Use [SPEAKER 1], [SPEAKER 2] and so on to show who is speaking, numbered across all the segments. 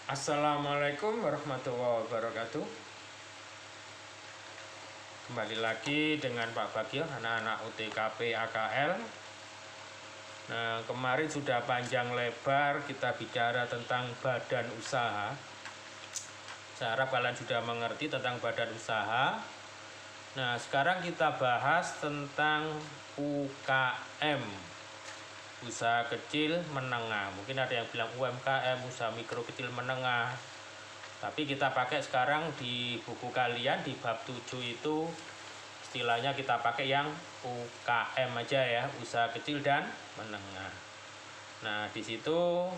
[SPEAKER 1] Assalamualaikum warahmatullahi wabarakatuh. Kembali lagi dengan Pak Bagio, anak-anak UTKP AKL. Nah, kemarin sudah panjang lebar kita bicara tentang badan usaha. Saya harap kalian sudah mengerti tentang badan usaha. Nah, sekarang kita bahas tentang UKM, usaha kecil menengah. Mungkin ada yang bilang UMKM, usaha mikro kecil menengah. Tapi kita pakai sekarang di buku kalian di bab 7 itu istilahnya kita pakai yang UKM aja ya, usaha kecil dan menengah. Nah, di situ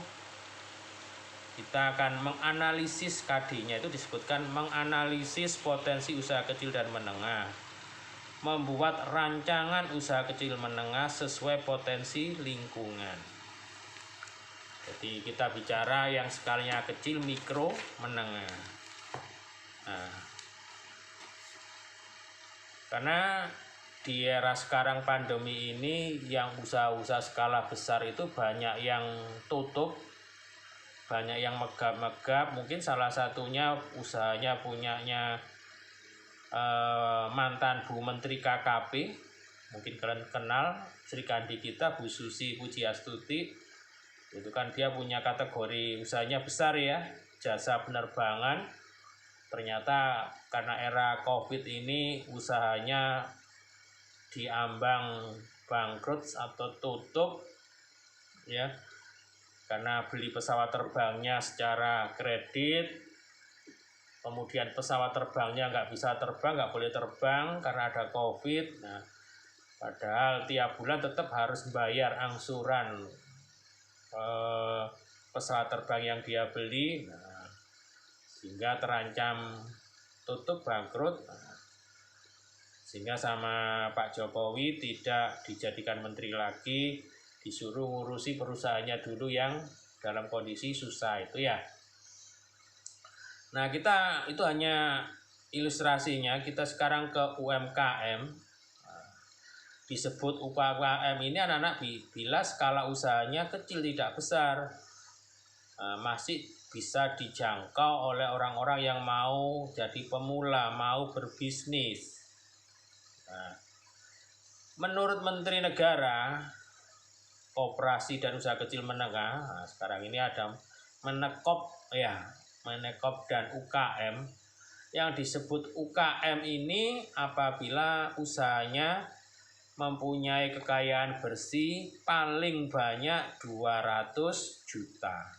[SPEAKER 1] kita akan menganalisis KD-nya, itu disebutkan menganalisis potensi usaha kecil dan menengah. Membuat rancangan usaha kecil menengah sesuai potensi lingkungan. Jadi kita bicara yang skalanya kecil, mikro, menengah. Nah, karena di era sekarang pandemi ini yang usaha-usaha skala besar itu banyak yang tutup, banyak yang megap-megap. Mungkin salah satunya usahanya punyanya mantan Bu Menteri KKP, mungkin kalian kenal, Sri Kandi kita, Bu Susi Pujiastuti. Itu kan dia punya kategori usahanya besar ya, jasa penerbangan. Ternyata karena era COVID ini usahanya diambang bangkrut atau tutup ya, karena beli pesawat terbangnya secara kredit, kemudian pesawat terbangnya nggak bisa terbang, nggak boleh terbang karena ada COVID. Nah, padahal tiap bulan tetap harus bayar angsuran pesawat terbang yang dia beli. Nah, sehingga terancam tutup, bangkrut. Nah, sehingga sama Pak Jokowi tidak dijadikan menteri lagi, disuruh ngurusi perusahaannya dulu yang dalam kondisi susah itu ya. Nah, kita itu hanya ilustrasinya. Kita sekarang ke UMKM. Disebut UKM ini anak-anak bila skala usahanya kecil tidak besar, masih bisa dijangkau oleh orang-orang yang mau jadi pemula, mau berbisnis. Nah, menurut Menteri Negara Koperasi dan Usaha Kecil Menengah, nah sekarang ini ada Menekop dan UKM. Yang disebut UKM ini apabila usahanya mempunyai kekayaan bersih paling banyak 200 juta.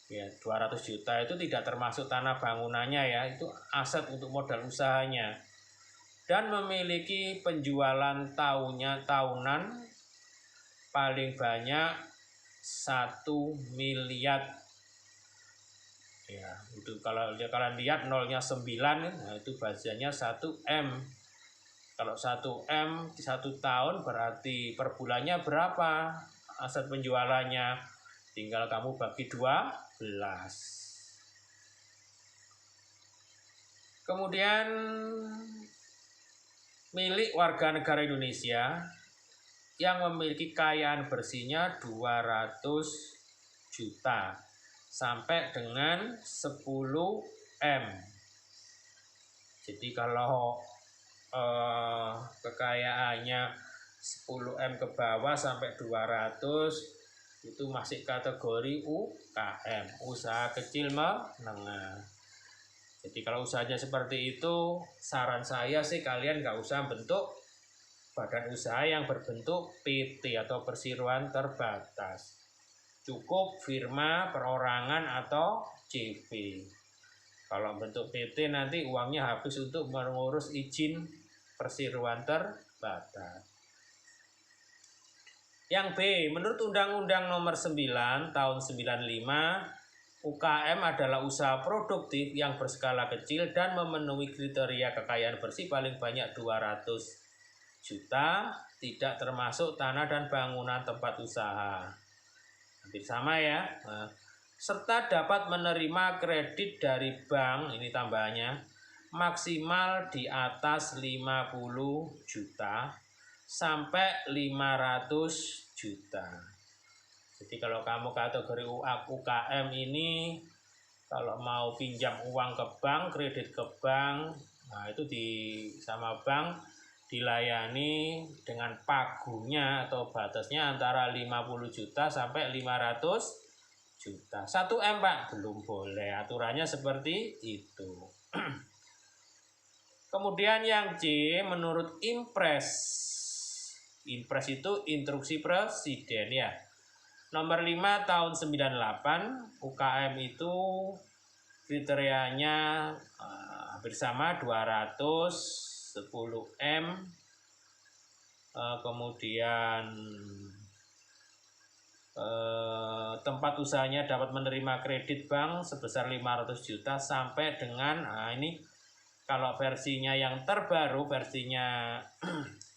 [SPEAKER 1] Ya, 200 juta itu tidak termasuk tanah bangunannya ya, itu aset untuk modal usahanya. Dan memiliki penjualan tahunan paling banyak 1 miliar. Ya, itu kalau kalian lihat nolnya 9, nah itu bacanya 1 M. Kalau 1 M di 1 tahun berarti per bulannya berapa aset penjualannya? Tinggal kamu bagi 12. Kemudian milik warga negara Indonesia yang memiliki kekayaan bersihnya 200 juta sampai dengan 10 M. Jadi kalau kekayaannya 10 M ke bawah sampai 200 itu masih kategori UKM, usaha kecil menengah. Jadi kalau usahanya seperti itu, saran saya sih kalian nggak usah bentuk badan usaha yang berbentuk PT atau perseroan terbatas. Cukup firma, perorangan atau CV. Kalau bentuk PT nanti uangnya habis untuk mengurus izin perseroan terbatas. Yang B, menurut Undang-Undang Nomor 9 Tahun 95, UKM adalah usaha produktif yang berskala kecil dan memenuhi kriteria kekayaan bersih paling banyak 200 juta, tidak termasuk tanah dan bangunan tempat usaha. Hampir sama ya. Serta dapat menerima kredit dari bank, ini tambahannya, maksimal di atas 50 juta sampai 500 juta. Jadi kalau kamu kategori UKM ini Kalau mau pinjam uang ke bank, kredit ke bank, nah itu sama bank dilayani dengan pagunya atau batasnya antara 50 juta sampai 500 juta. 1 M Pak, belum boleh. Aturannya seperti itu. Kemudian yang C, menurut Impres. Impres itu instruksi presiden ya. Nomor 5 tahun 98, UKM itu kriterianya hampir sama 210 M. Kemudian tempat usahanya dapat menerima kredit bank sebesar 500 juta sampai dengan ini kalau versinya yang terbaru, versinya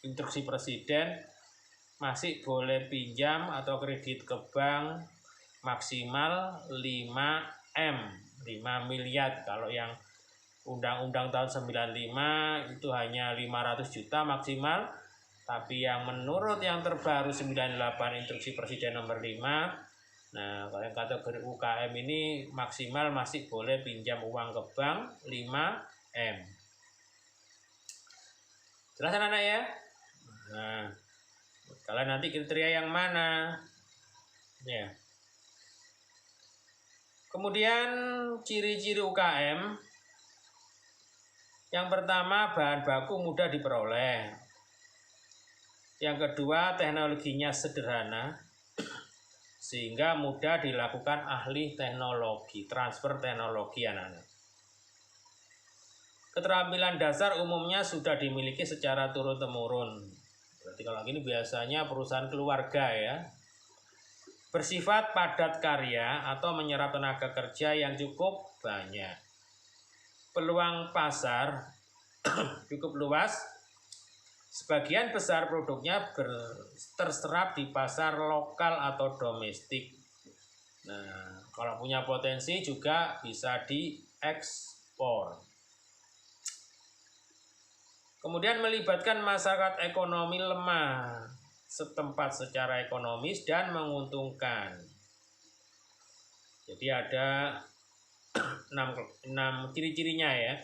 [SPEAKER 1] instruksi presiden, masih boleh pinjam atau kredit ke bank maksimal 5 M, 5 miliar. Kalau yang undang-undang tahun 95 itu hanya 500 juta maksimal. Tapi yang menurut yang terbaru 98 instruksi presiden nomor 5, nah kalau yang kategori UKM ini maksimal masih boleh pinjam uang ke bank 5 M. Jelas anak-anak ya? Nah, kalian nanti kriteria yang mana? Ya. Kemudian ciri-ciri UKM. Yang pertama, bahan baku mudah diperoleh. Yang kedua, teknologinya sederhana sehingga mudah dilakukan ahli teknologi, transfer teknologi anak-anak. Keterampilan dasar umumnya sudah dimiliki secara turun-temurun. Berarti kalau gini biasanya perusahaan keluarga ya. Bersifat padat karya atau menyerap tenaga kerja yang cukup banyak. Peluang pasar cukup luas. Sebagian besar produknya terserap di pasar lokal atau domestik. Nah, kalau punya potensi juga bisa diekspor. Kemudian melibatkan masyarakat ekonomi lemah setempat secara ekonomis dan menguntungkan. Jadi ada 6 ciri-cirinya ya.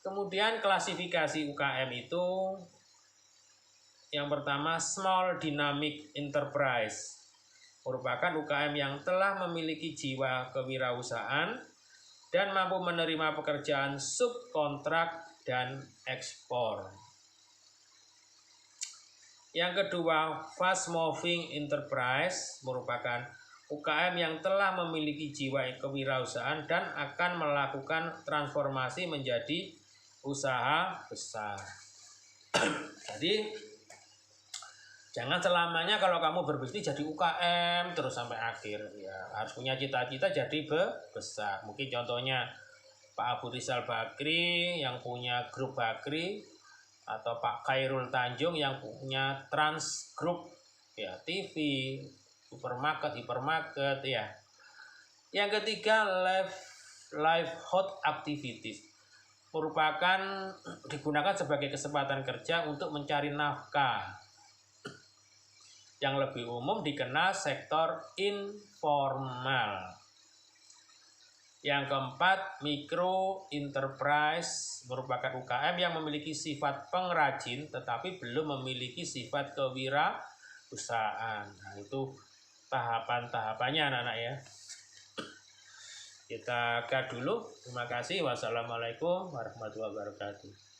[SPEAKER 1] Kemudian klasifikasi UKM itu yang pertama small dynamic enterprise. Merupakan UKM yang telah memiliki jiwa kewirausahaan dan mampu menerima pekerjaan subkontrak dan ekspor. Yang kedua, fast moving enterprise merupakan UKM yang telah memiliki jiwa kewirausahaan dan akan melakukan transformasi menjadi usaha besar. Jadi jangan selamanya kalau kamu berbisnis jadi UKM terus sampai akhir ya. Harus punya cita-cita jadi besar. Mungkin contohnya Pak Abu Rizal Bakri yang punya grup Bakri, atau Pak Khairul Tanjung yang punya Trans Group ya, TV, supermarket, hipermarket ya. Yang ketiga, livelihood activities merupakan digunakan sebagai kesempatan kerja untuk mencari nafkah. Yang lebih umum dikenal sektor informal. Yang keempat, micro enterprise merupakan UKM yang memiliki sifat pengrajin tetapi belum memiliki sifat kewirausahaan. Nah, itu tahapan-tahapannya anak-anak ya. Kita cut dulu. Terima kasih. Wassalamualaikum warahmatullahi wabarakatuh.